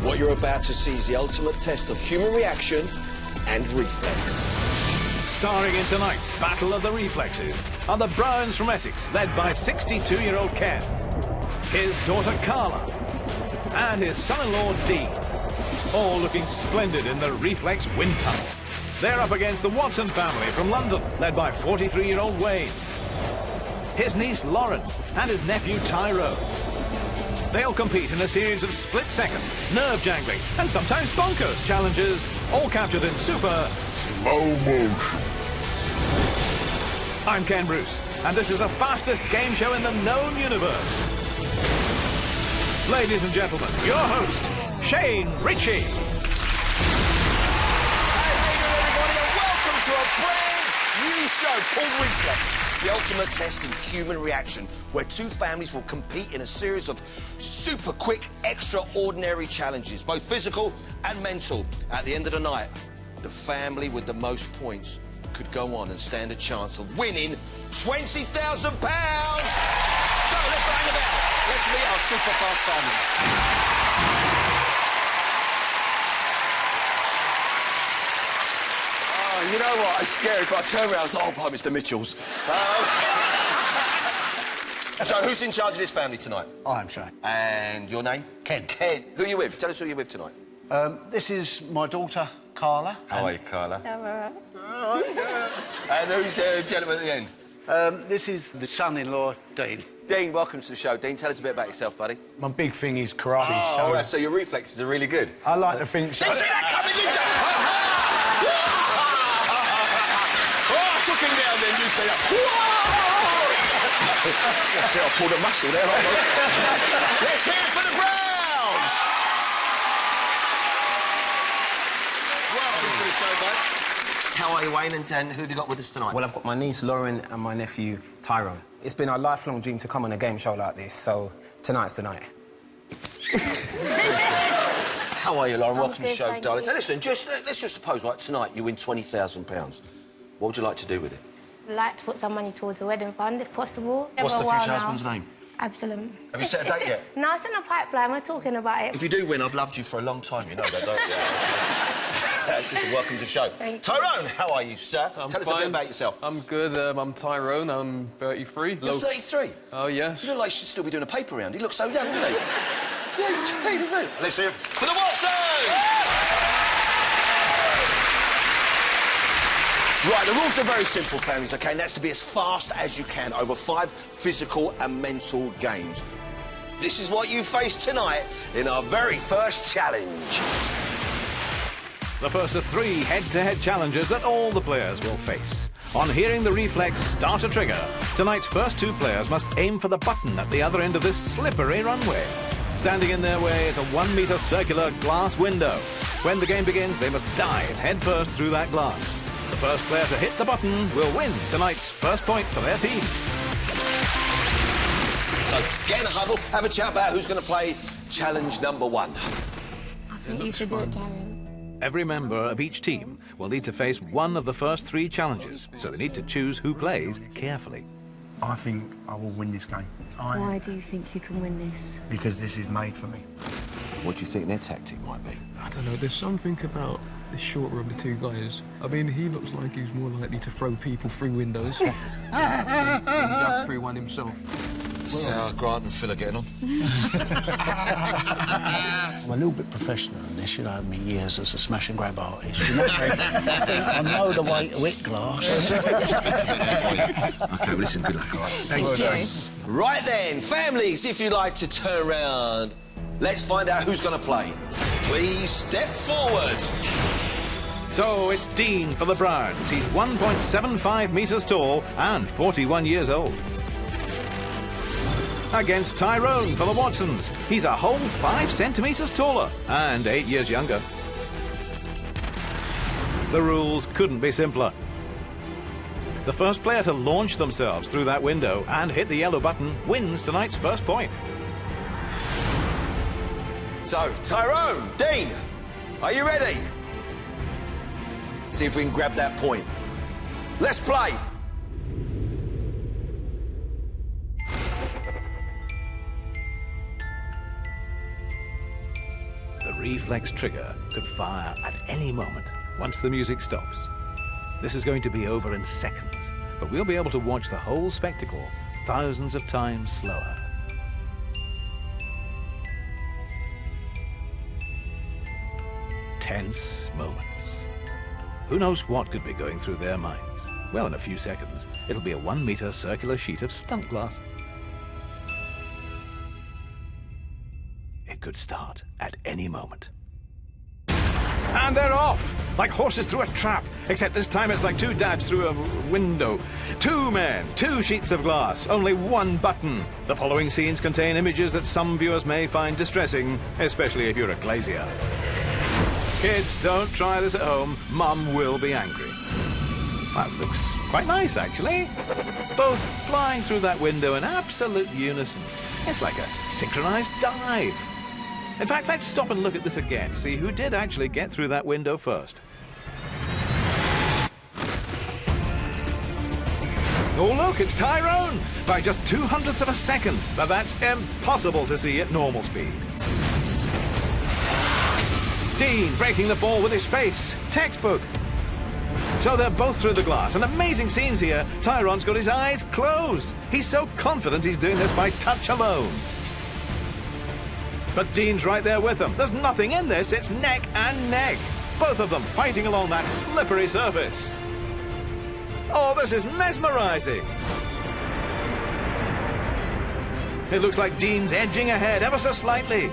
What you're about to see is the ultimate test of human reaction and reflex. Starring in tonight's Battle of the Reflexes are the Browns from Essex, led by 62-year-old Ken, his daughter Carla, and his son-in-law Dean, all looking splendid in the Reflex wind tunnel. They're up against the Watson family from London, led by 43-year-old Wayne, his niece Lauren, and his nephew Tyrone. They'll compete in a series of split-second, nerve-jangling, and sometimes bonkers challenges, all captured in super slow motion. I'm Ken Bruce, and this is the fastest game show in the known universe. Ladies and gentlemen, your host, Shane Ritchie. To a brand new show called Reflex, the ultimate test in human reaction, where two families will compete in a series of super quick, extraordinary challenges, both physical and mental. At the end of the night, the family with the most points could go on and stand a chance of winning £20,000. So let's hang about. Let's meet our super fast families. You know what? It's scary. If I turn around, I was like, oh, blimey, it's the Mitchells. So, who's in charge of this family tonight? I'm Shane. And your name? Ken. Ken. Who are you with? Tell us who you're with tonight. This is my daughter, Carla. How are you, Carla? I'm all right. Oh, yeah. And who's the gentleman at the end? This is the son-in-law, Dean. Dean, welcome to the show. Dean, tell us a bit about yourself, buddy. My big thing is karate. Oh, so your reflexes are really good. I like to think so. Did you see that coming, did you? I took him down then, you see that. I think I pulled a muscle there. Let's hear it for the Browns! Welcome to the show, bud. How are you, Wayne, and who have you got with us tonight? Well, I've got my niece Lauren and my nephew Tyrone. It's been a lifelong dream to come on a game show like this, so tonight's the night. How are you, Lauren? Welcome to the show, thank darling. you. So listen, let's just suppose, right, tonight you win £20,000. What would you like to do with it? I'd like to put some money towards a wedding fund, if possible. What's the Over a while future now. husband's name? Absalom. Have you set a date yet? No, it's in the pipeline. We're talking about it. If you do win, I've loved you for a long time, you know that, don't you? Listen, welcome to the show. Thank you. Tyrone, how are you, sir? I'm Tell us a bit fine. about yourself. I'm good. I'm Tyrone. I'm 33. You're 33? Oh, yes. You look like you should still be doing a paper round. He looks so young, doesn't he? 33, doesn't he? Let's hear it for the Watsons! Right, the rules are very simple, families, OK? And that's to be as fast as you can over 5 physical and mental games. This is what you face tonight in our very first challenge. The first of 3 head-to-head challenges that all the players will face. On hearing the reflex start a trigger, tonight's first 2 players must aim for the button at the other end of this slippery runway. Standing in their way is a 1-metre circular glass window. When the game begins, they must dive headfirst through that glass. The first player to hit the button will win tonight's first point for their team. So, get in a huddle, have a chat about who's going to play challenge number 1. I think you should do it, Darren. Every member of each team will need to face one of the first 3 challenges, so they need to choose who plays carefully. I think I will win this game. Why do you think you can win this? Because this is made for me. What do you think their tactic might be? I don't know, there's something about the shorter of the 2 guys. I mean, he looks like he's more likely to throw people through windows than jump through one himself. So how Grant and Phil are getting on? I'm a little bit professional in this, you know, my years as a smash and grab artist. You know? I think I know the way to hit glass. OK, well, listen, good luck, all right? Thank you. Right then, families, if you'd like to turn around, let's find out who's going to play. Please step forward. So it's Dean for the Browns. He's 1.75 metres tall and 41 years old. Against Tyrone for the Watsons. He's a whole 5 centimetres taller and 8 years younger. The rules couldn't be simpler. The first player to launch themselves through that window and hit the yellow button wins tonight's first point. So, Tyrone, Dean, are you ready? See if we can grab that point. Let's play. The The reflex trigger could fire at any moment once the music stops. This is going to be over in seconds, but we'll be able to watch the whole spectacle thousands of times slower. Tense moments. Who knows what could be going through their minds? Well, in a few seconds, it'll be a 1-meter circular sheet of stunt glass. It could start at any moment. And they're off! Like horses through a trap, except this time it's like two dads through a window. 2 men, 2 sheets of glass, only 1 button. The following scenes contain images that some viewers may find distressing, especially if you're a glazier. Kids, don't try this at home. Mum will be angry. That looks quite nice, actually. Both flying through that window in absolute unison. It's like a synchronized dive. In fact, let's stop and look at this again to see who did actually get through that window first. Oh, look, it's Tyrone! By just 0.02 of a second, but that's impossible to see at normal speed. Dean breaking the ball with his face. Textbook. So they're both through the glass. And amazing scenes here. Tyrone's got his eyes closed. He's so confident he's doing this by touch alone. But Dean's right there with them. There's nothing in this. It's neck and neck. Both of them fighting along that slippery surface. Oh, this is mesmerizing. It looks like Dean's edging ahead ever so slightly.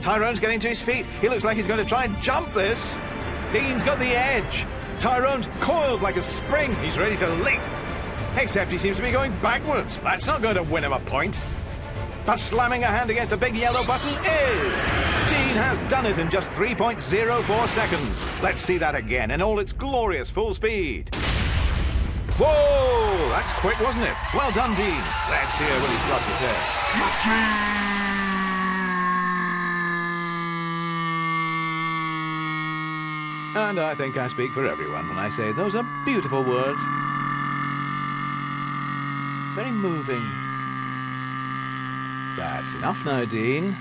Tyrone's getting to his feet. He looks like he's going to try and jump this. Dean's got the edge. Tyrone's coiled like a spring. He's ready to leap. Except he seems to be going backwards. That's not going to win him a point. But slamming a hand against the big yellow button is. Dean has done it in just 3.04 seconds. Let's see that again in all its glorious full speed. Whoa! That's quick, wasn't it? Well done, Dean. Let's hear what he's got to say. And I think I speak for everyone when I say those are beautiful words. Very moving. That's enough now, Dean.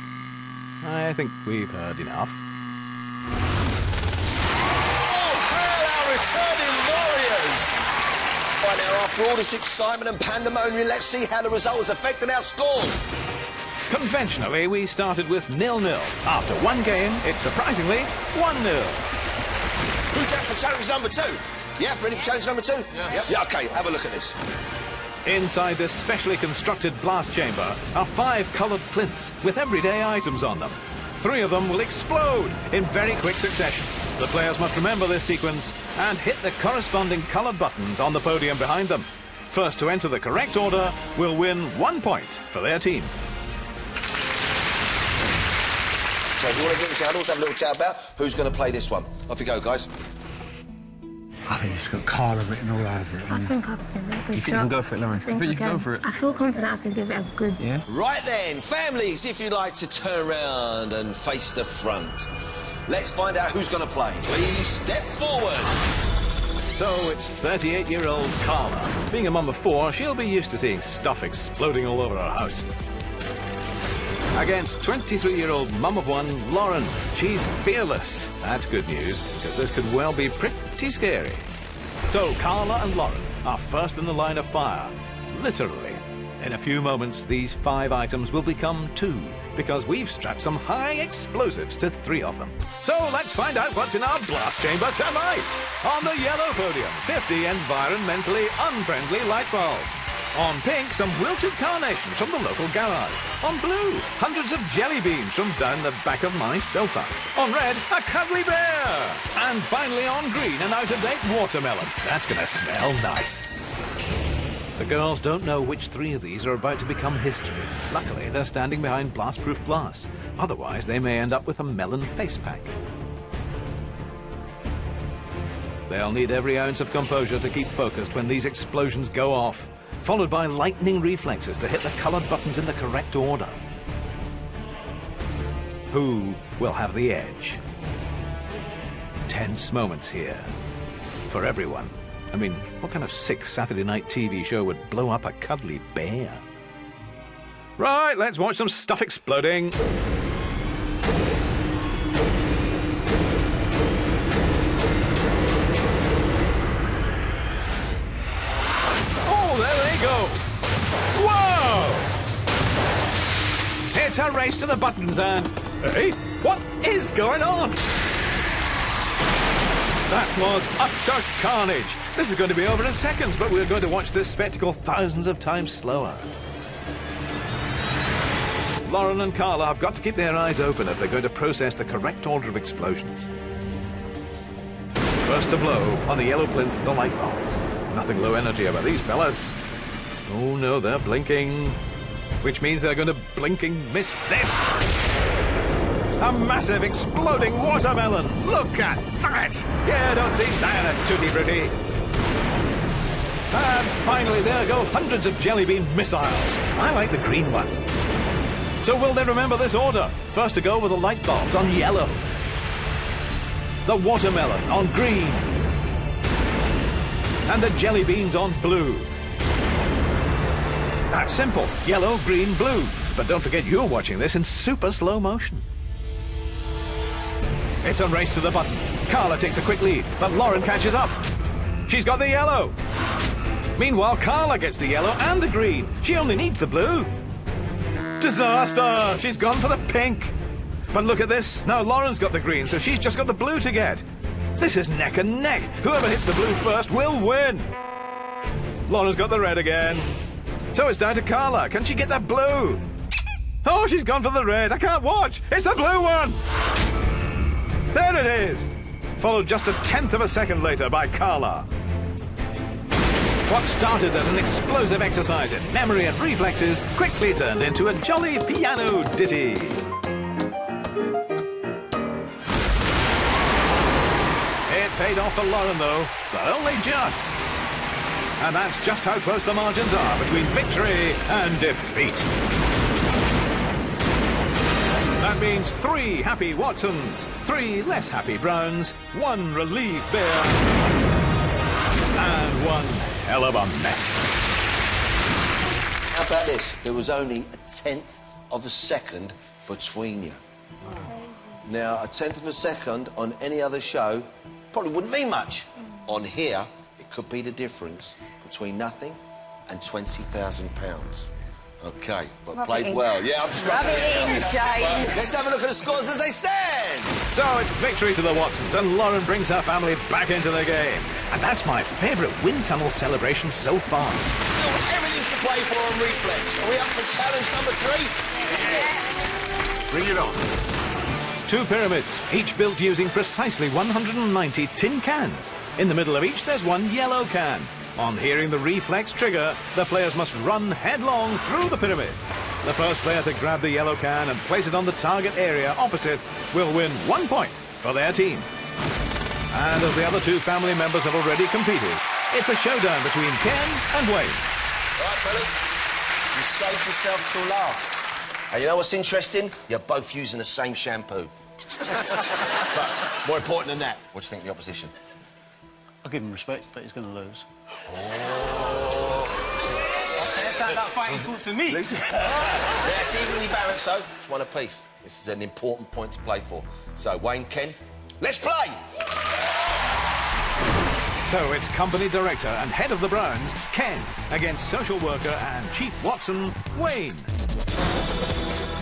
I think we've heard enough. Oh, hail our returning warriors! Right now, after all this excitement and pandemonium, let's see how the result has affected our scores. Conventionally, we started with 0-0. After 1 game, it's surprisingly 1-0. Who's out for challenge number 2? Yeah, ready for challenge number 2? Yeah, OK, have a look at this. Inside this specially constructed blast chamber are 5 coloured plinths with everyday items on them. 3 of them will explode in very quick succession. The players must remember this sequence and hit the corresponding coloured buttons on the podium behind them. First to enter the correct order will win 1 point for their team. So if you want to get into huddles, have a little chat about who's going to play this one. Off you go, guys. I think it's got Carla written all over it. I think I can give it a good You think you can go for it, Lauren? I think you can go for it. I feel confident I can give it a good... Yeah? Right then, families, if you'd like to turn around and face the front. Let's find out who's going to play. Please step forward. So it's 38-year-old Carla. Being a mum of 4, she'll be used to seeing stuff exploding all over her house. Against 23-year-old mum of 1, Lauren. She's fearless. That's good news, because this could well be pretty scary. So Carla and Lauren are first in the line of fire, literally. In a few moments, these 5 items will become 2, because we've strapped some high explosives to 3 of them. So let's find out what's in our blast chamber tonight. On the yellow podium, 50 environmentally unfriendly light bulbs. On pink, some wilted carnations from the local garage. On blue, hundreds of jelly beans from down the back of my sofa. On red, a cuddly bear. And finally on green, an out-of-date watermelon. That's gonna smell nice. The girls don't know which 3 of these are about to become history. Luckily, they're standing behind blast-proof glass. Otherwise, they may end up with a melon face pack. They'll need every ounce of composure to keep focused when these explosions go off, followed by lightning reflexes to hit the coloured buttons in the correct order. Who will have the edge? Tense moments here for everyone. I mean, what kind of sick Saturday night TV show would blow up a cuddly bear? Right, let's watch some stuff exploding. It's a race to the buttons and... Hey, what is going on? That was utter carnage. This is going to be over in seconds, but we're going to watch this spectacle thousands of times slower. Lauren and Carla have got to keep their eyes open if they're going to process the correct order of explosions. First to blow on the yellow plinth, the light bulbs. Nothing low energy about these fellas. Oh no, they're blinking. Which means they're going to blinking miss this. A massive exploding watermelon. Look at that. Yeah, don't see that at Tutti Frutti. And finally, there go hundreds of jelly bean missiles. I like the green ones. So will they remember this order? First to go with the light bulbs on yellow. The watermelon on green. And the jelly beans on blue. That's simple. Yellow, green, blue. But don't forget you're watching this in super slow motion. It's a race to the buttons. Carla takes a quick lead, but Lauren catches up. She's got the yellow. Meanwhile, Carla gets the yellow and the green. She only needs the blue. Disaster! She's gone for the pink. But look at this. Now Lauren's got the green, so she's just got the blue to get. This is neck and neck. Whoever hits the blue first will win. Lauren's got the red again. So it's down to Carla. Can she get that blue? Oh, she's gone for the red. I can't watch. It's the blue one. There it is. Followed just a tenth of a second later by Carla. What started as an explosive exercise in memory and reflexes quickly turned into a jolly piano ditty. It paid off for Lauren, though, but only just. And that's just how close the margins are between victory and defeat. That means 3 happy Watsons, 3 less happy Browns, 1 relieved Bear, and 1 hell of a mess. How about this? There was only a tenth of a second between you. Now, a tenth of a second on any other show probably wouldn't mean much. On here, it could be the difference between nothing and £20,000. OK, but Rub played it in. well. Yeah, I'm just Rub it in, Shane. Let's have a look at the scores as they stand. So it's victory to the Watsons, and Lauren brings her family back into the game. And that's my favourite wind tunnel celebration so far. Still everything to play for on Reflex. Are we up for challenge number 3? Bring it on. 2 pyramids, each built using precisely 190 tin cans. In the middle of each, there's 1 yellow can. On hearing the reflex trigger, the players must run headlong through the pyramid. The first player to grab the yellow can and place it on the target area opposite will win 1 point for their team. And as the other 2 family members have already competed, it's a showdown between Ken and Wayne. All right, fellas, you saved yourself till last. And you know what's interesting? You're both using the same shampoo. But more important than that, what do you think of the opposition? I'll give him respect, but he's going to lose. That's like that fighting talk to me. Yeah, it's evenly balanced, though. It's 1 apiece. This is an important point to play for. So, Wayne, Ken, let's play! So it's company director and head of the Browns, Ken, against social worker and Chief Watson, Wayne.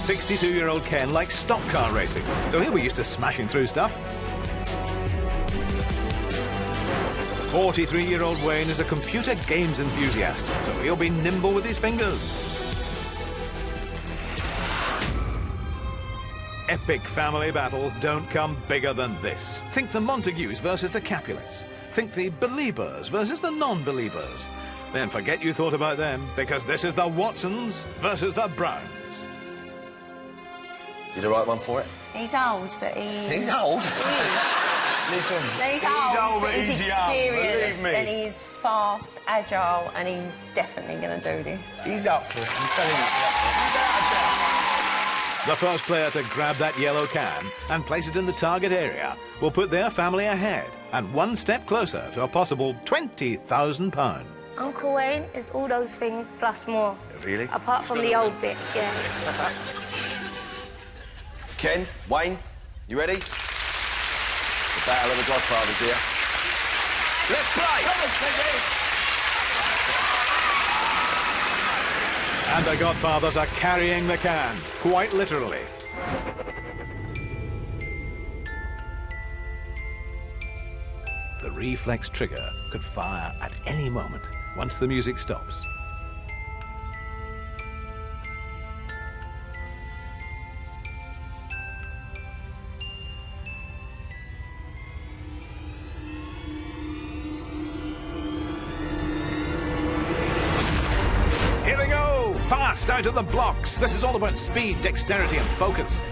62-year-old Ken likes stock car racing, so he'll be used to smashing through stuff. 43-year-old Wayne is a computer games enthusiast, so he'll be nimble with his fingers. Epic family battles don't come bigger than this. Think the Montagues versus the Capulets. Think the Beliebers versus the non-Beliebers. Then forget you thought about them, because this is the Watsons versus the Browns. Is he the right one for it? He's old, but He's old? He is. Listen, He's old, but he's young, experienced, believe me. and he's fast, agile, and he's definitely going to do this. He's up for it. I'm telling you. The first player to grab that yellow can and place it in the target area will put their family ahead and 1 step closer to a possible £20,000. Uncle Wayne is all those things plus more. Really? Apart from the old bit, yeah. Ken, Wayne, you ready? The battle of the Godfathers here. Let's play! And the Godfathers are carrying the can, quite literally. The reflex trigger could fire at any moment once the music stops. Here they go! Fast out of the blocks. This is all about speed, dexterity and focus.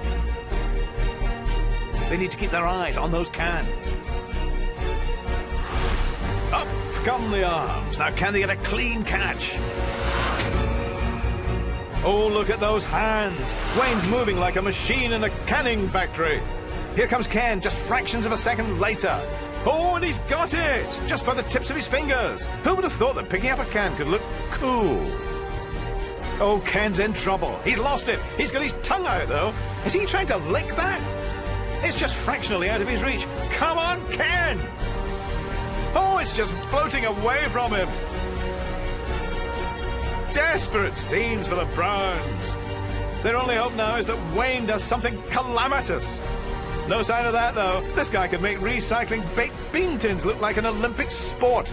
They need to keep their eyes on those cans. Up come the arms. Now can they get a clean catch? Oh, look at those hands. Wayne's moving like a machine in a canning factory. Here comes Ken, just fractions of a second later. Oh, and he's got it! Just by the tips of his fingers. Who would have thought that picking up a can could look cool? Oh, Ken's in trouble. He's lost it. He's got his tongue out, though. Is he trying to lick that? It's just fractionally out of his reach. Come on, Ken! Oh, it's just floating away from him. Desperate scenes for the Browns. Their only hope now is that Wayne does something calamitous. No sign of that, though. This guy could make recycling baked bean tins look like an Olympic sport.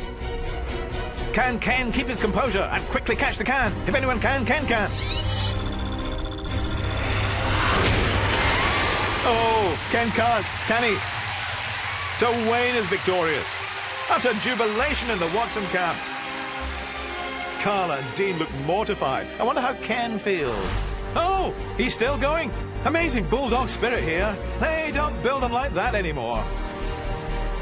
Can Ken keep his composure and quickly catch the can? If anyone can, Ken can. Oh, Ken can't, can he? So Wayne is victorious. Utter jubilation in the Watson camp. Carla and Dean look mortified. I wonder how Ken feels. Oh, he's still going. Amazing bulldog spirit here. They don't build them like that anymore.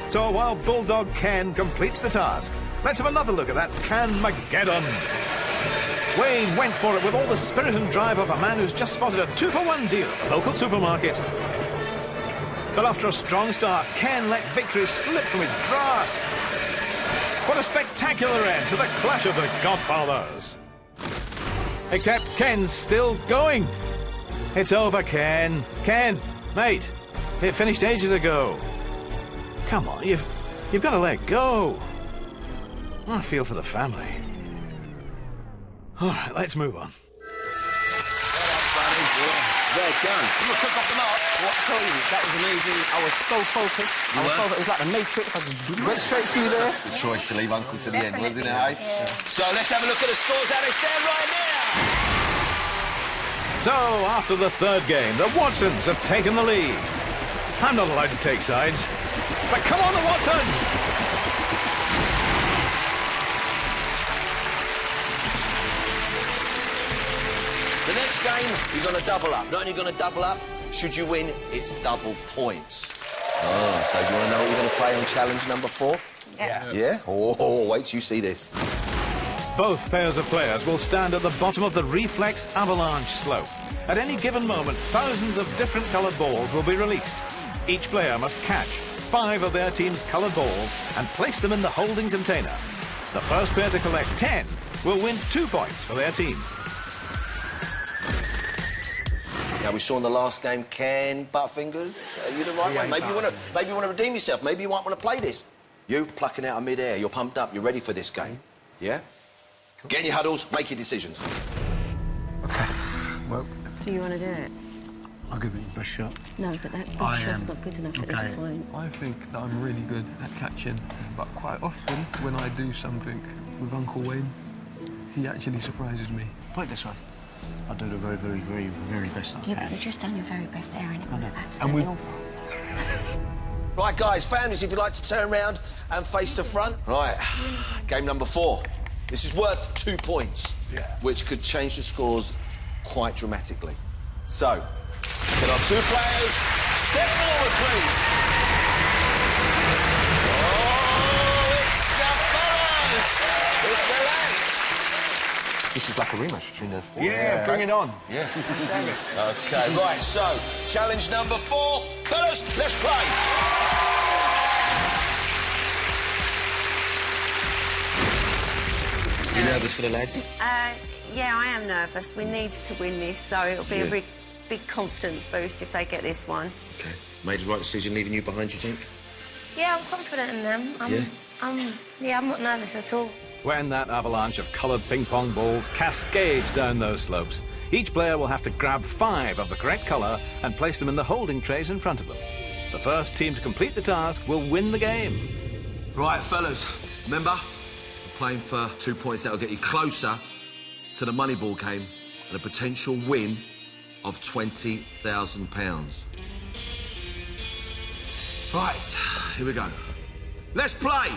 So while Bulldog Ken completes the task, let's have another look at that Can-mageddon. Wayne went for it with all the spirit and drive of a man who's just spotted a 2-for-1 deal at the local supermarket. But after a strong start, Ken let victory slip from his grasp. What a spectacular end to the clash of the Godfathers. Except Ken's still going. It's over, Ken. Ken, mate, it finished ages ago. Come on, you've got to let go. I feel for the family. All right, let's move on. Well done. You were quick off the mark. What I tell you, that was amazing. I was so focused. It was like the Matrix. I just went straight through there. Good choice to leave Uncle to the end, wasn't it, eh? Yeah. So let's have a look at the scores how they stand right now. So, after the third game, the Watsons have taken the lead. I'm not allowed to take sides. But come on, the Watsons! The next game, you're going to double up. Not only going to double up, should you win, it's double points. Oh, so do you want to know what you're going to play on challenge number 4? Yeah. Yeah? Oh, wait till you see this. Both pairs of players will stand at the bottom of the Reflex avalanche slope. At any given moment, thousands of different coloured balls will be released. Each player must catch 5 of their team's coloured balls and place them in the holding container. The first player to collect 10 will win 2 points for their team. Now, we saw in the last game, Ken Butterfingers. You the right one. Maybe you want to redeem yourself. Maybe you might want to play this. You plucking out of mid-air. You're pumped up. You're ready for this game. Yeah? Cool. Get in your huddles. Make your decisions. OK. Well... Do you want to do it? I'll give it the best shot. No, but that best shot's not good enough at this point. I think that I'm really good at catching, but quite often when I do something with Uncle Wayne, he actually surprises me. Put it this way. I do the very, very, very, very best I can. Yeah, but you've just done your very best there and it was absolutely awful. Right, guys, families, if you'd like to turn round and face the front. Right, game number 4. This is worth 2 points, which could change the scores quite dramatically. So, can our 2 players step forward, please? Oh, it's the fellas! It's the lads! This is like a rematch between the 4. Yeah, bring it on. Yeah. OK, right, so, challenge number 4. Fellas, let's play! You nervous for the lads? Yeah, I am nervous. We need to win this, so it'll be a big confidence boost if they get this one. OK. Made the right decision leaving you behind, you think? Yeah, I'm confident in them. I'm not nervous at all. When that avalanche of coloured ping pong balls cascades down those slopes, each player will have to grab 5 of the correct colour and place them in the holding trays in front of them. The first team to complete the task will win the game. Right, fellas, remember, we're playing for 2 points that'll get you closer to the money ball game and a potential win of £20,000. Right, here we go. Let's play!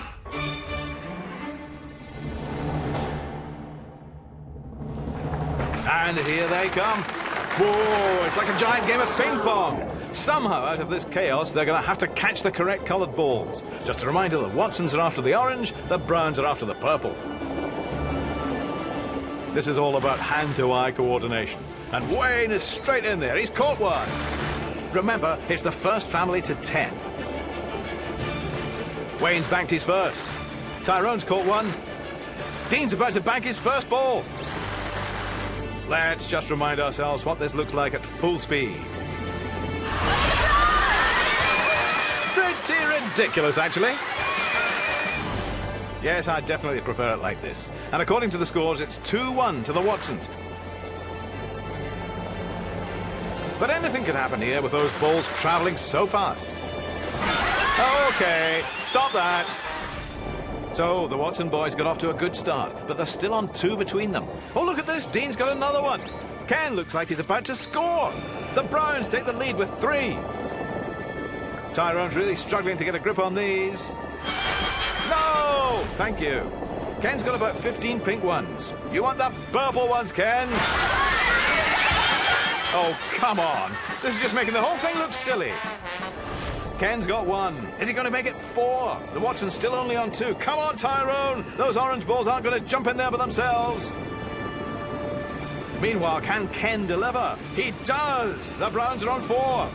And here they come. Whoa, it's like a giant game of ping pong. Somehow, out of this chaos, they're going to have to catch the correct coloured balls. Just a reminder, the Watsons are after the orange, the Browns are after the purple. This is all about hand-to-eye coordination. And Wayne is straight in there. He's caught one. Remember, it's the first family to 10. Wayne's banked his first. Tyrone's caught one. Dean's about to bank his first ball. Let's just remind ourselves what this looks like at full speed. Pretty ridiculous, actually. Yes, I definitely prefer it like this. And according to the scores, it's 2-1 to the Watsons. But anything could happen here with those balls travelling so fast. OK, stop that. So, the Watson boys got off to a good start, but they're still on 2 between them. Oh, look at this. Dean's got another one. Ken looks like he's about to score. The Browns take the lead with 3. Tyrone's really struggling to get a grip on these. No! Thank you. Ken's got about 15 pink ones. You want the purple ones, Ken? Oh, come on. This is just making the whole thing look silly. Ken's got 1. Is he going to make it 4? The Watson's still only on 2. Come on, Tyrone! Those orange balls aren't going to jump in there by themselves. Meanwhile, can Ken deliver? He does! The Browns are on 4.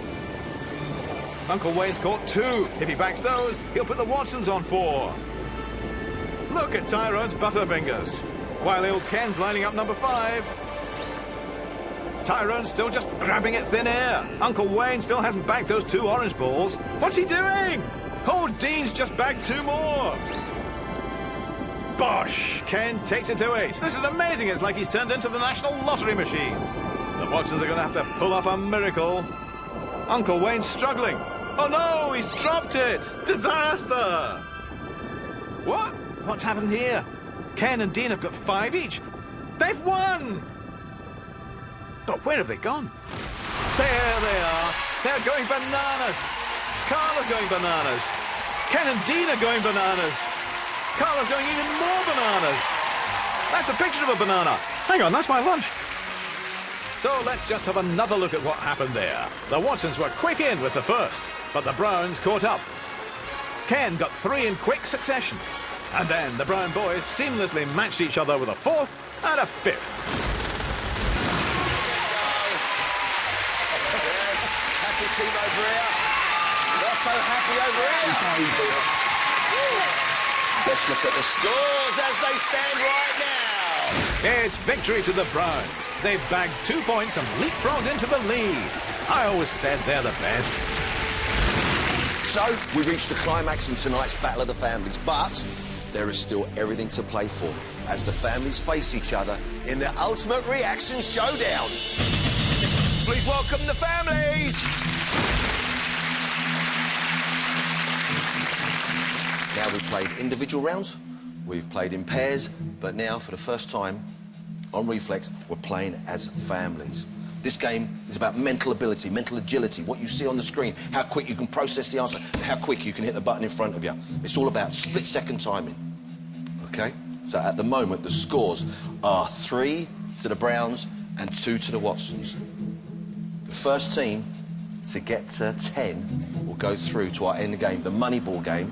Uncle Wayne's caught 2. If he backs those, he'll put the Watsons on 4. Look at Tyrone's butterfingers. While old Ken's lining up number 5. Tyrone's still just grabbing at thin air. Uncle Wayne still hasn't bagged those 2 orange balls. What's he doing? Oh, Dean's just bagged 2 more. Bosh! Ken takes it to 8. This is amazing. It's like he's turned into the national lottery machine. The Watsons are going to have to pull off a miracle. Uncle Wayne's struggling. Oh, no, he's dropped it. Disaster. What? What's happened here? Ken and Dean have got 5 each. They've won. But where have they gone? There they are. They're going bananas. Carla's going bananas. Ken and Dean are going bananas. Carla's going even more bananas. That's a picture of a banana. Hang on, that's my lunch. So let's just have another look at what happened there. The Watsons were quick in with the first, but the Browns caught up. Ken got 3 in quick succession. And then the Brown boys seamlessly matched each other with a 4th and a 5th. Team over here. Not so happy over here. Let's look at the scores as they stand right now. It's victory to the Browns. They've bagged 2 points and leapfrogged into the lead. I always said they're the best. So, we've reached the climax in tonight's Battle of the Families, but there is still everything to play for as the families face each other in their ultimate reaction showdown. Please welcome the families. Now we've played individual rounds, we've played in pairs, but now for the first time on Reflex, we're playing as families. This game is about mental ability, mental agility, what you see on the screen, how quick you can process the answer, how quick you can hit the button in front of you. It's all about split-second timing, OK? So at the moment, the scores are 3 to the Browns and 2 to the Watsons. The first team to get to 10 will go through to our end game, the money ball game,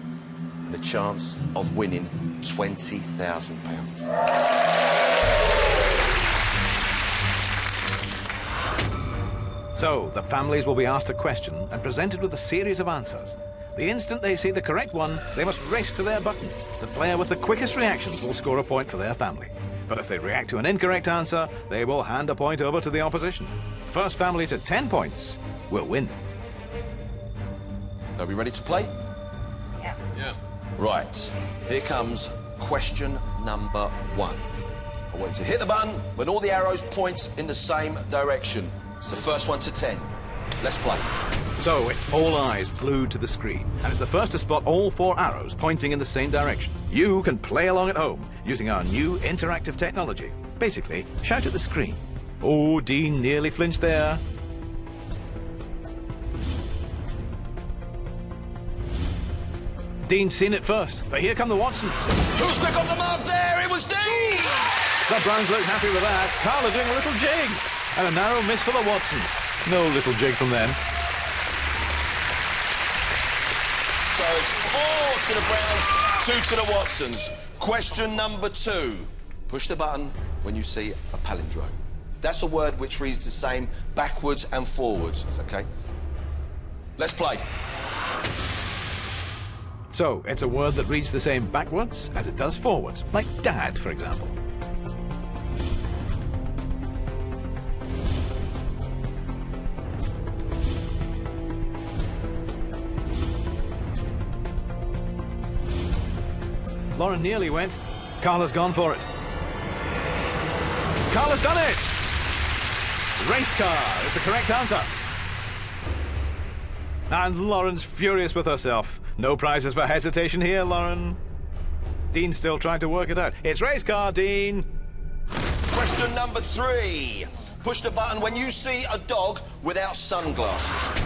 and a chance of winning £20,000. So, the families will be asked a question and presented with a series of answers. The instant they see the correct one, they must race to their button. The player with the quickest reactions will score a point for their family. But if they react to an incorrect answer, they will hand a point over to the opposition. First family to 10 points will win. So are we ready to play? Yeah. Yeah. Right, here comes question number 1. I want you to hit the button when all the arrows point in the same direction. It's the first one to 10. Let's play. So it's all eyes glued to the screen, and it's the first to spot all 4 arrows pointing in the same direction. You can play along at home using our new interactive technology. Basically, shout at the screen. Oh, Dean nearly flinched there. Dean's seen it first, but here come the Watsons. Who's quick on the mark there? It was Dean! The Browns look happy with that. Carla doing a little jig. And a narrow miss for the Watsons. No little jig from them. So it's 4 to the Browns, 2 to the Watsons. Question number 2. Push the button when you see a palindrome. That's a word which reads the same backwards and forwards, OK? Let's play. So it's a word that reads the same backwards as it does forwards, like dad, for example. Lauren nearly went. Carla's gone for it. Carla's done it! Race car is the correct answer. And Lauren's furious with herself. No prizes for hesitation here, Lauren. Dean's still trying to work it out. It's race car, Dean. Question number 3. Push the button when you see a dog without sunglasses.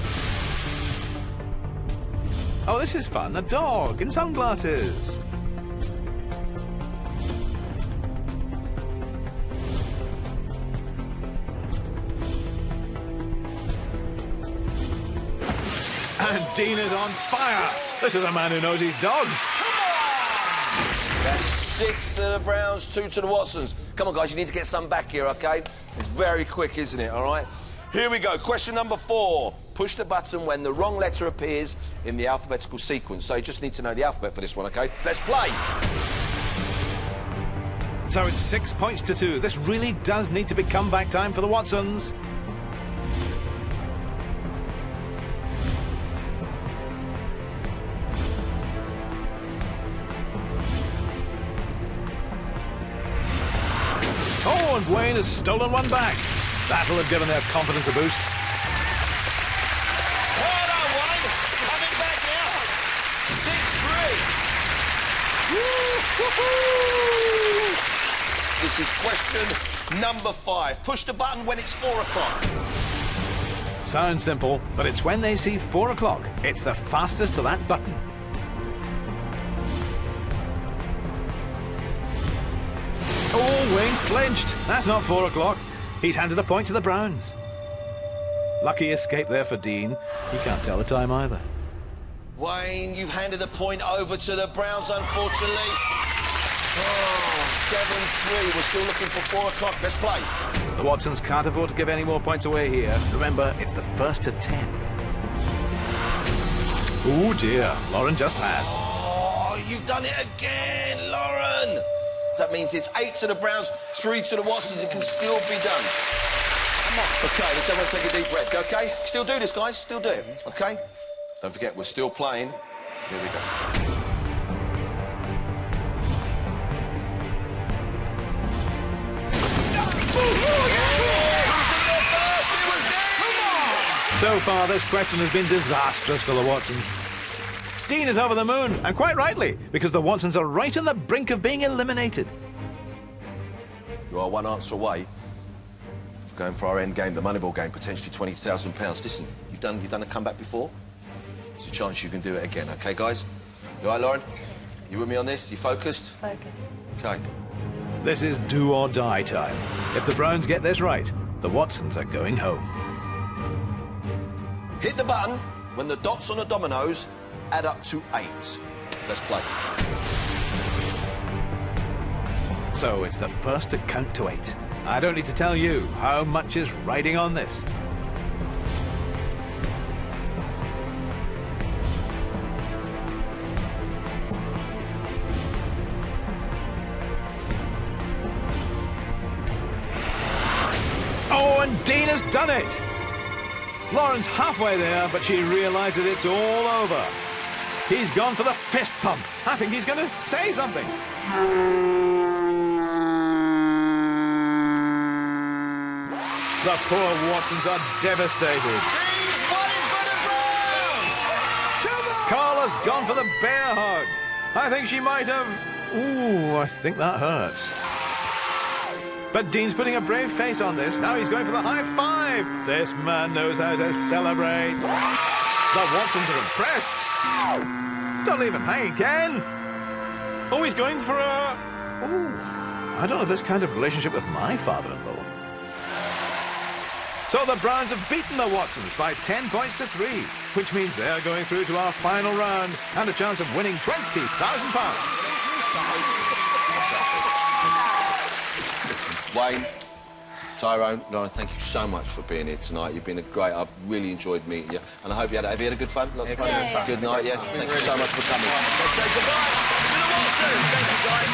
Oh, this is fun. A dog in sunglasses. And Dean is on fire. This is a man who knows his dogs. That's 6 to the Browns, 2 to the Watsons. Come on, guys, you need to get some back here, OK? It's very quick, isn't it, all right? Here we go. Question number 4. Push the button when the wrong letter appears in the alphabetical sequence. So you just need to know the alphabet for this one, OK? Let's play. So it's 6 points to 2. This really does need to be comeback time for the Watsons. Oh, and Wayne has stolen one back. That'll have given their confidence a boost. Well done, Wayne. Coming back now. 6-3. This is question number 5. Push the button when it's 4 o'clock. Sounds simple, but it's when they see 4 o'clock. It's the fastest to that button. Oh, Wayne's flinched. That's not 4 o'clock. He's handed the point to the Browns. Lucky escape there for Dean. He can't tell the time either. Wayne, you've handed the point over to the Browns, unfortunately. Oh, 7-3. We're still looking for 4 o'clock. Let's play. The Watsons can't afford to give any more points away here. Remember, it's the first to 10. Oh, dear. Lauren just has. Oh, you've done it again, Lauren. That means it's 8 to the Browns, 3 to the Watsons. It can still be done. OK, let's everyone take a deep breath, OK? Still do this, guys. Still do it, OK? Don't forget, we're still playing. Here we go. So far, this question has been disastrous for the Watsons. Dean is over the moon, and quite rightly, because the Watsons are right on the brink of being eliminated. You are one answer away of going for our end game, the Moneyball game, potentially £20,000. Listen, you've done a comeback before. There's a chance you can do it again, OK, guys? You all right, Lauren? You with me on this? You focused? Focus. OK. This is do or die time. If the Browns get this right, the Watsons are going home. Hit the button when the dots on the dominoes add up to 8. Let's play. So it's the first to count to 8. I don't need to tell you how much is riding on this. Oh, and Dean has done it! Lauren's halfway there, but she realises it's all over. He's gone for the fist pump. I think he's going to say something. The poor Watsons are devastated. He's waiting for the Browns! Carla's gone for the bear hug. I think she might have... Ooh, I think that hurts. But Dean's putting a brave face on this. Now he's going for the high five. This man knows how to celebrate. The Watsons are impressed. Don't leave him hanging, Ken. Oh, he's going for a... Ooh, I don't have this kind of relationship with my father-in-law. So the Browns have beaten the Watsons by 10 points to 3, which means they're going through to our final round and a chance of winning £20,000. Listen, Wayne, Tyrone, Lauren, thank you so much for being here tonight. You've been a great... I've really enjoyed meeting you, and I hope you had... Have you had a good fun? Lots of fun? Yeah. Good night, yeah? Thank you so much for coming. Let's say goodbye to the Watsons. Thank you, guys.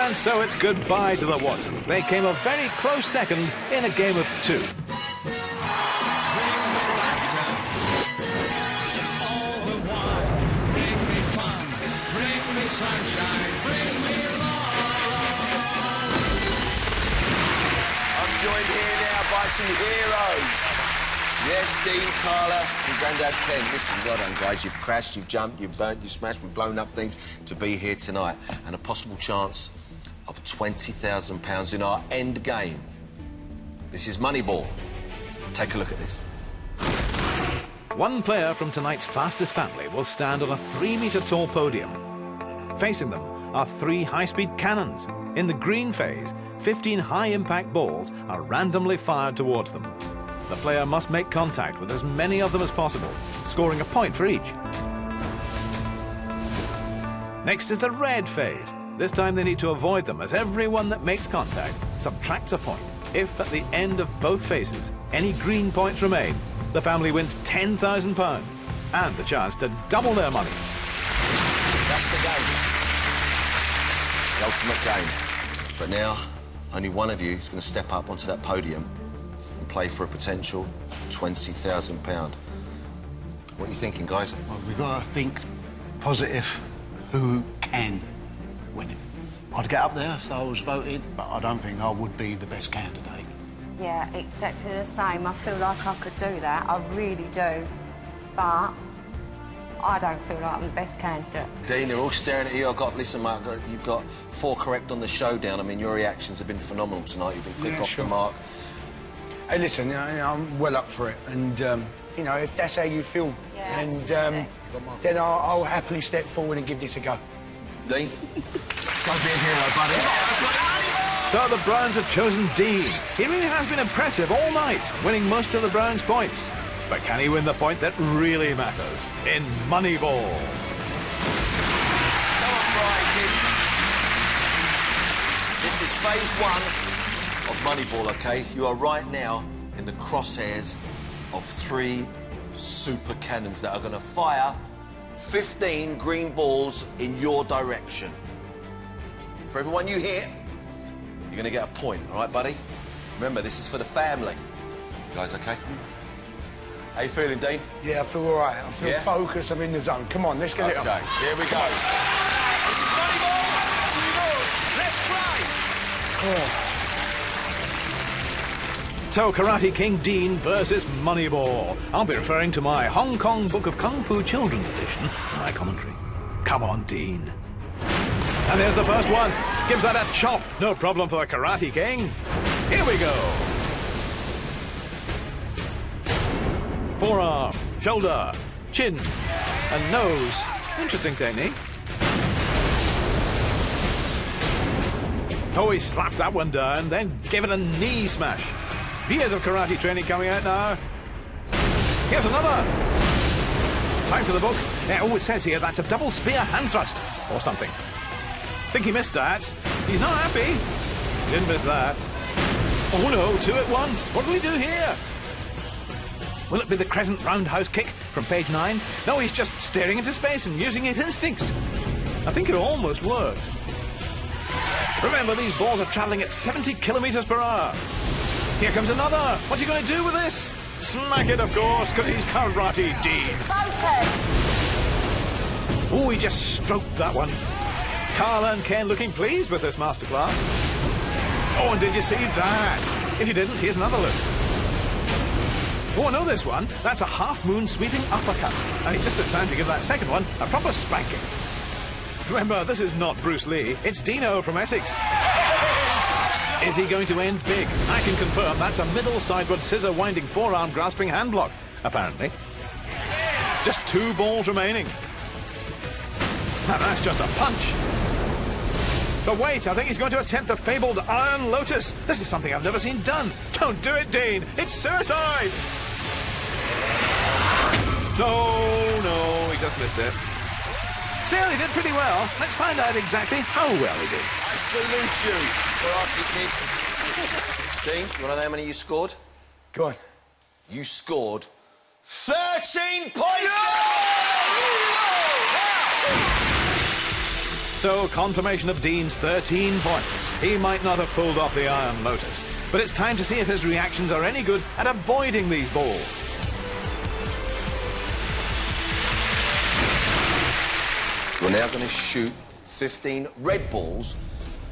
And so it's goodbye to the Watsons. They came a very close second in a game of 2. Joined here now by some heroes. Yes, Dean, Carla, and Grandad Ken. Listen, well done, guys. You've crashed, you've jumped, you've burnt, you've smashed, we've blown up things to be here tonight. And a possible chance of £20,000 in our end game. This is Moneyball. Take a look at this. One player from tonight's fastest family will stand on a 3-metre-tall podium. Facing them are 3 high-speed cannons. In the green phase, 15 high-impact balls are randomly fired towards them. The player must make contact with as many of them as possible, scoring a point for each. Next is the red phase. This time they need to avoid them, as everyone that makes contact subtracts a point. If at the end of both phases any green points remain, the family wins £10,000 and the chance to double their money. That's the game. The ultimate game. But now, only one of you is going to step up onto that podium and play for a potential £20,000. What are you thinking, guys? Well, we've got to think positive who can win it. I'd get up there if I was voted, but I don't think I would be the best candidate. Yeah, exactly the same. I feel like I could do that. I really do. But I don't feel like I'm the best candidate. Dean, they're all staring at you. Listen, mate, you've got 4 correct on the showdown. I mean, your reactions have been phenomenal tonight. You've been quick off the mark. Hey, listen, I'm well up for it. And, you know, if that's how you feel, then I'll happily step forward and give this a go. Dean, go be a hero, buddy. So the Browns have chosen Dean. He really has been impressive all night, winning most of the Browns' points. But can he win the point that really matters in Moneyball? Come on, Brian, kid. This is phase 1 of Moneyball, OK? You are right now in the crosshairs of 3 super cannons that are going to fire 15 green balls in your direction. For everyone you hit, you're going to get a point, all right, buddy? Remember, this is for the family. You guys OK? How you feeling, Dean? Yeah, I feel all right. I feel focused. I'm in the zone. Come on, let's get it on. OK, here we go. This is Moneyball. Let's play. So, Karate King Dean versus Moneyball. I'll be referring to my Hong Kong Book of Kung Fu Children's Edition in my commentary. Come on, Dean. And there's the first one. Gives that a chop. No problem for the Karate King. Here we go. Forearm, shoulder, chin, and nose. Interesting technique. Oh, he slapped that one down, then gave it a knee smash. Years of karate training coming out now. Here's another. Time for the book. Oh, it says here that's a double spear hand thrust or something. Think he missed that. He's not happy. Didn't miss that. Oh no, 2 at once. What will he do here? Will it be the crescent roundhouse kick from page 9? No, he's just staring into space and using his instincts. I think it almost worked. Remember, these balls are travelling at 70 kilometres per hour. Here comes another. What's he going to do with this? Smack it, of course, because he's Karate Dean. Focus! Oh, he just stroked that one. Carla and Ken looking pleased with this masterclass. Oh, and did you see that? If you didn't, here's another look. Oh, I know this one. That's a half-moon sweeping uppercut. And it's just the time to give that second one a proper spanking. Remember, this is not Bruce Lee. It's Dino from Essex. Is he going to end big? I can confirm that's a middle sideward scissor winding forearm grasping hand block, apparently. Just 2 balls remaining. And that's just a punch. But wait, I think he's going to attempt the fabled Iron Lotus. This is something I've never seen done. Don't do it, Dean. It's suicide. No, he just missed it. Still, he did pretty well. Let's find out exactly how well he did. I salute you, Karate Kid. Dean, you want to know how many you scored? Go on. You scored 13 points! So, confirmation of Dean's 13 points. He might not have pulled off the Iron Lotus, but it's time to see if his reactions are any good at avoiding these balls. You're now going to shoot 15 red balls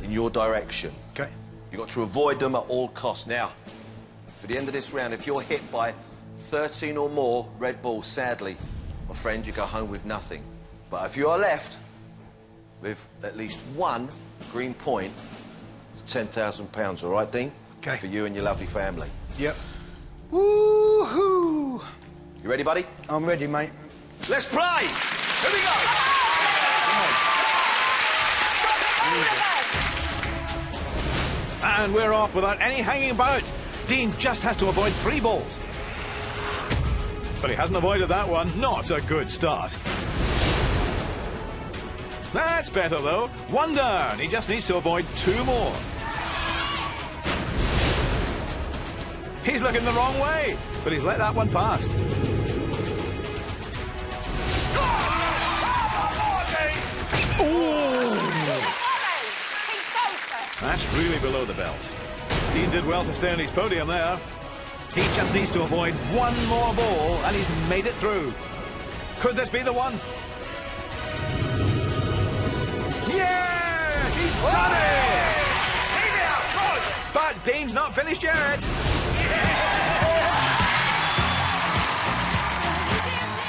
in your direction. Okay. You've got to avoid them at all costs. Now, for the end of this round, if you're hit by 13 or more red balls, sadly, my friend, you go home with nothing. But if you are left with at least 1 green point, it's £10,000, all right, Dean? Okay. For you and your lovely family. Yep. Woohoo! You ready, buddy? I'm ready, mate. Let's play! Here we go! And we're off without any hanging about. Dean just has to avoid 3 balls. But he hasn't avoided that one. Not a good start. That's better, though. 1 down. He just needs to avoid 2 more. He's looking the wrong way, but he's let that one past. Ooh. That's really below the belt. Dean did well to stay on his podium there. He just needs to avoid 1 more ball, and he's made it through. Could this be the one? Yes! He's done it! But Dean's not finished yet.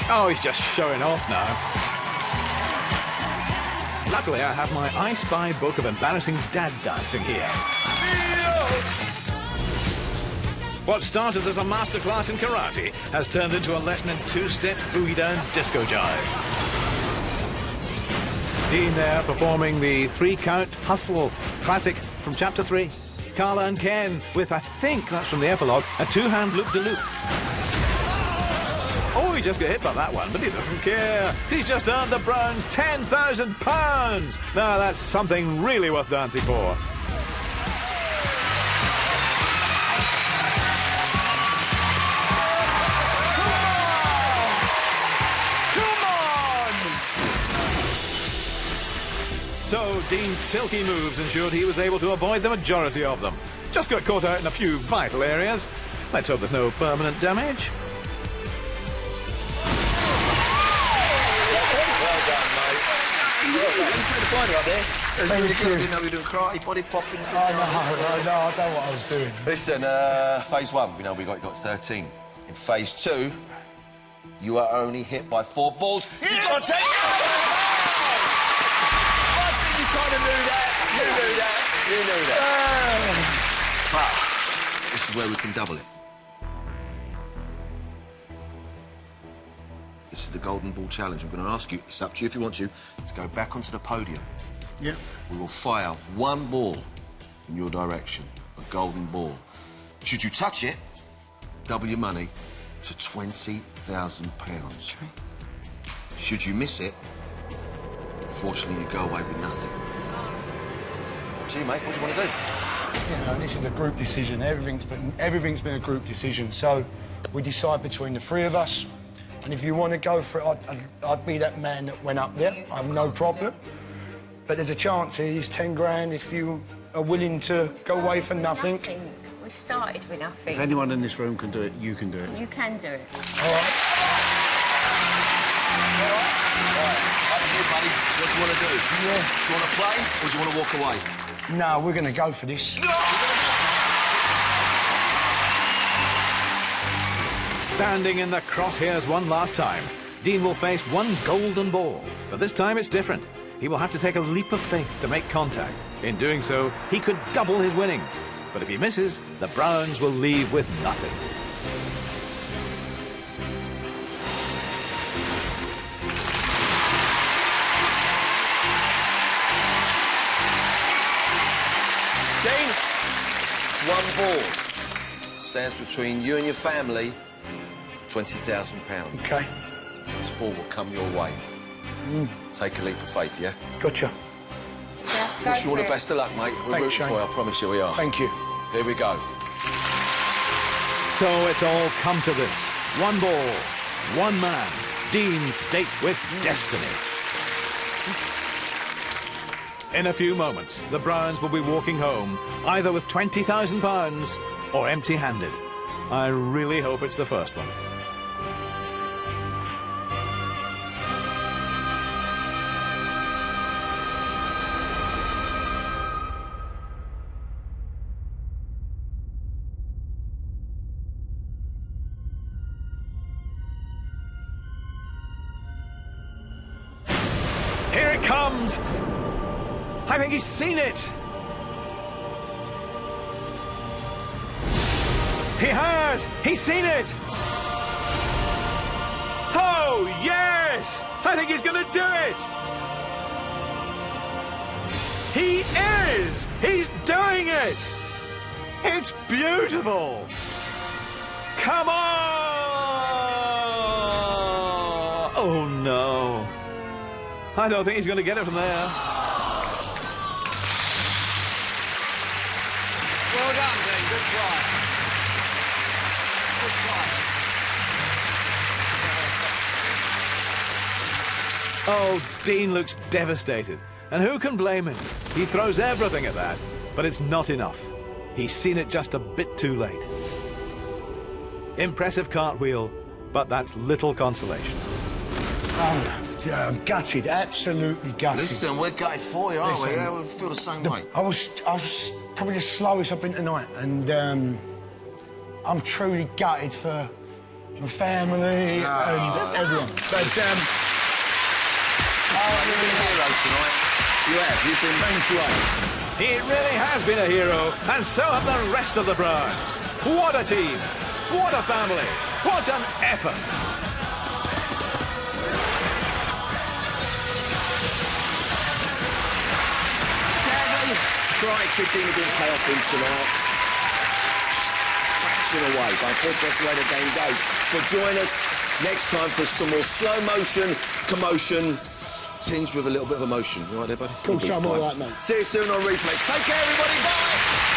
Oh, he's just showing off now. Luckily, I have my I Spy book of embarrassing dad dancing here. What started as a masterclass in karate has turned into a lesson in 2-step boogie-down disco jive. Dean there performing the 3-count hustle classic from Chapter 3. Carla and Ken with, I think that's from the epilogue, a 2-hand loop-de-loop. Oh, he just got hit by that one, but he doesn't care. He's just earned the Browns £10,000. Now, that's something really worth dancing for. So, Dean's silky moves ensured he was able to avoid the majority of them. Just got caught out in a few vital areas. Let's hope there's no permanent damage. Well done, mate. Well done. You played the fighter up there. It was really good. I didn't know you were doing karate, body popping. No, I know what I was doing. Listen, phase 1, we know we got 13. In phase 2, you are only hit by 4 balls. You got to take it! You kind of knew that. You knew that. But this is where we can double it. This is the Golden Ball Challenge. I'm going to ask you, it's up to you if you want to go back onto the podium. Yep. We will fire 1 ball in your direction, a golden ball. Should you touch it, double your money to £20,000. Okay. Should you miss it, fortunately, you go away with nothing. See, mate, what do you want to do? You know, this is a group decision. Everything's been a group decision. So we decide between the 3 of us. And if you want to go for it, I'd be that man that went up there. I have no problem. But there's a chance here. It's 10 grand if you are willing to go away for nothing. We started with nothing. If anyone in this room can do it, you can do it. You can do it. All right. Up to you, you want to do? Yeah. Do you want to play or do you want to walk away? No, we're going to go for this. Standing in the crosshairs one last time, Dean will face one golden ball. But this time it's different. He will have to take a leap of faith to make contact. In doing so, he could double his winnings. But if he misses, the Browns will leave with nothing. Dean, it's one ball. Stands between you and your family, £20,000. OK. This ball will come your way. Take a leap of faith, yeah? Gotcha. Let's go Wish you all for the it. best of luck, mate. We're Thanks, rooting Shane. for you, I promise you we are. Thank you. Here we go. So it's all come to this. One ball, one man. Dean's date with destiny. In a few moments, the Browns will be walking home, either with £20,000 or empty-handed. I really hope it's the first one. Here it comes! I think he's seen it! He has! He's seen it! Oh, yes! I think he's gonna do it! He is! He's doing it! It's beautiful! Come on! Oh, no. I don't think he's going to get it from there. Well done, Dean. Good try. Good try. Oh, Dean looks devastated. And who can blame him? He throws everything at that, but it's not enough. He's seen it just a bit too late. Impressive cartwheel, but that's little consolation. Oh, gutted, absolutely gutted. Listen, we're gutted for you, aren't we? Listen, Yeah, we feel the same way. I was probably the slowest I've been tonight, and I'm truly gutted for the family and everyone. But You've been a hero tonight. You have. You've been great. He really has been a hero, and so have the rest of the Browns. What a team! What a family! What an effort! Sadly, crying kid didn't pay off him tonight. Just fraction away, but unfortunately that's the way the game goes. But join us next time for some more slow motion, commotion, tinged with a little bit of emotion. You all right there, buddy? Cool, You'll be I'm fine. all right, mate. See you soon on Reflex. Take care, everybody. Bye!